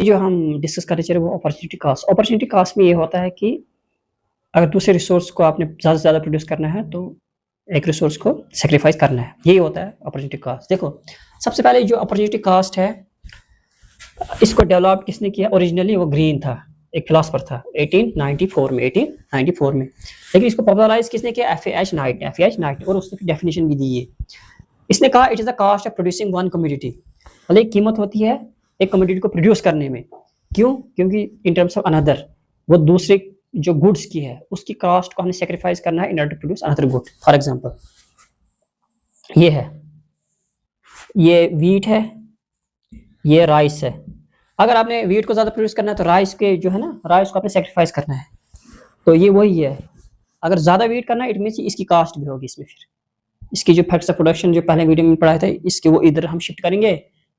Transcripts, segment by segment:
जो हम डिस्कस करने चले वो अपॉर्चुनिटी कॉस्ट। अपॉर्चुनिटी कॉस्ट में ये होता है कि अगर दूसरे रिसोर्स को आपने ज़्यादा से ज़्यादा प्रोड्यूस करना है तो एक रिसोर्स को सैक्रिफाइस करना है, यही होता है अपॉर्चुनिटी कॉस्ट। देखो सबसे पहले जो अपॉर्चुनिटी कॉस्ट है इसको डेवलप किसने किया? ओरिजिनली वो ग्रीन था, एक फिलोसफर था 1894 में, लेकिन इसको पॉपुलराइज किसने किया? एफ.ए.एच. नाइट, और उसने डेफिनेशन भी दी है। इसने कहा it is the cost of producing one commodity, मतलब एक कीमत होती है एक कमोडिटी को प्रोड्यूस करने में। क्यों? क्योंकि इन टर्म्स ऑफ अनदर, वो दूसरे जो गुड्स की है उसकी कॉस्ट को हमें सेक्रीफाइस करना है in order to produce another good. For example ये है, ये वीट है, ये राइस है। अगर आपने वीट को ज़्यादा प्रोड्यूस करना है तो राइस के जो है ना, राइस को आपने सेक्रीफाइस करना है। तो ये वही है, अगर ज़्यादा वीट करना है इट मीन्स इसकी कास्ट भी होगी इसमें, फिर इसकी जो फैक्ट्स ऑफ प्रोडक्शन जो पहले वीडियो में पढ़ाए थे इसके वो इधर हम शिफ्ट करेंगे,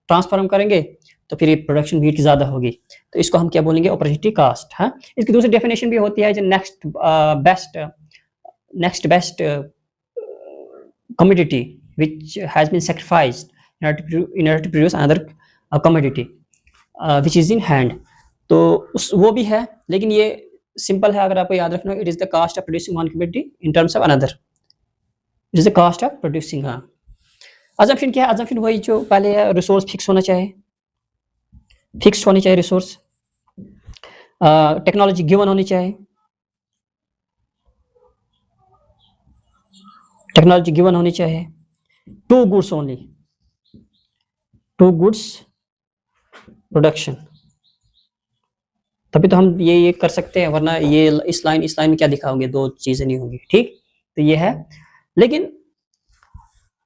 ट्रांसफॉर्म करेंगे, तो फिर ये प्रोडक्शन वीट की ज़्यादा होगी। तो इसको हम क्या बोलेंगे? Opportunity cost. हाँ, इसकी दूसरी डेफिनेशन भी होती है जो next best commodity which has been sacrificed in order to produce another commodity which is in hand। तो वो भी है, लेकिन ये सिंपल है, अगर आपको याद रखना, it is the cost of producing one commodity in terms of another, it is the cost of producing. हाँ, अजम्पशन क्या है? अजम्पशन वही जो पहले है, रिसोर्स फिक्स होना चाहिए, फिक्स होनी चाहिए रिसोर्स, टेक्नोलॉजी गिवन होनी चाहिए, टेक्नोलॉजी गिवन होनी चाहिए, two goods only, two goods production, तभी तो हम ये कर सकते हैं, वरना ये इस लाइन में क्या दिखाओगे? दो चीजें नहीं होंगी। ठीक, तो ये है। लेकिन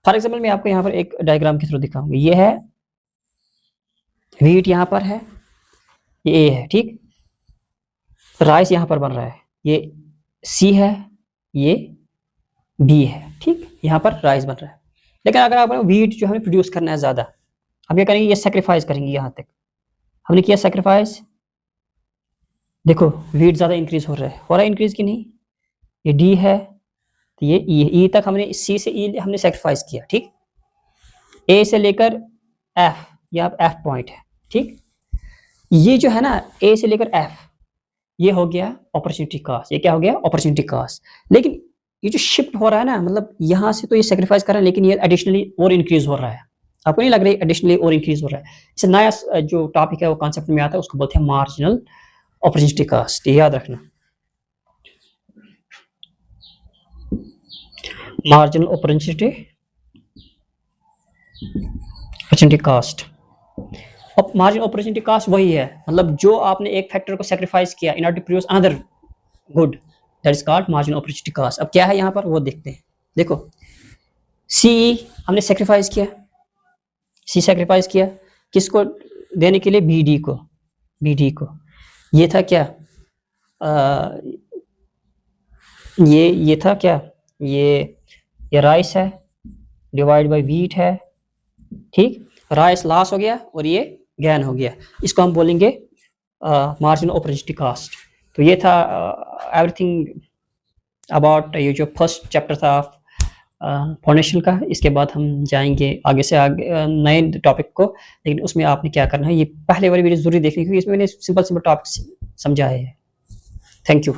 फॉर एग्जाम्पल मैं आपको यहाँ पर एक डायग्राम के थ्रू दिखाऊंगी। ये है वीट, यहाँ पर है, ये ए है। ठीक, राइस यहाँ पर बन रहा है, ये सी है, ये बी है। ठीक, यहाँ पर राइस बन रहा है। लेकिन अगर आप वीट जो हमें प्रोड्यूस करना है ज़्यादा, हम क्या करेंगे? ये सेक्रीफाइस करेंगे, यहाँ तक हमने किया सेक्रीफाइस। देखो वीट ज़्यादा इंक्रीज हो रहा है, हो रहा है इंक्रीज की नहीं? ये डी है, तो ये ई तक हमने, सी से ई हमने सेक्रीफाइस किया। ठीक, ए से लेकर एफ, ये आप एफ पॉइंट है। ठीक, ये जो है ना ए से लेकर एफ, ये हो गया अपॉर्चुनिटी कॉस्ट। ये क्या हो गया? Opportunity cost. लेकिन ये जो शिफ्ट हो रहा है ना, मतलब यहाँ से तो ये सेक्रीफाइस कर रहा है, लेकिन ये एडिशनली और इंक्रीज हो रहा है। आपको नहीं लग रहा है एडिशनली और इंक्रीज हो रहा है? इसे नया जो टॉपिक है वो कॉन्सेप्ट में आता है, उसको बोलते हैं मार्जिनल अपॉर्चुनिटी कॉस्ट। ये याद रखना, मार्जिनल अपॉर्चुनिटी कॉस्ट। अब मार्जिनल अपॉर्चुनिटी कॉस्ट वही है, मतलब जो आपने एक फैक्टर को सेक्रीफाइस किया in order to produce another good, that is called marginal opportunity cost. अब क्या है यहाँ पर वो देखते हैं। देखो सी हमने सेक्रीफाइस किया, सी सेक्रीफाइस किया किसको देने के लिए? बीडी को, बीडी को। ये था क्या? ये था क्या? ये राइस है, डिवाइड बाय वीट है। ठीक, राइस लॉस हो गया और ये गेन हो गया, इसको हम बोलेंगे मार्जिनल अपॉर्चुनिटी कॉस्ट। तो ये था एवरीथिंग अबाउट ये जो फर्स्ट चैप्टर था फाउंडेशन का। इसके बाद हम जाएंगे आगे से आगे नए टॉपिक को, लेकिन उसमें आपने क्या करना है, ये पहले वाली वीडियो जरूर देखनी, क्योंकि इसमें मैंने सिंपल टॉपिक समझाए हैं। Thank you.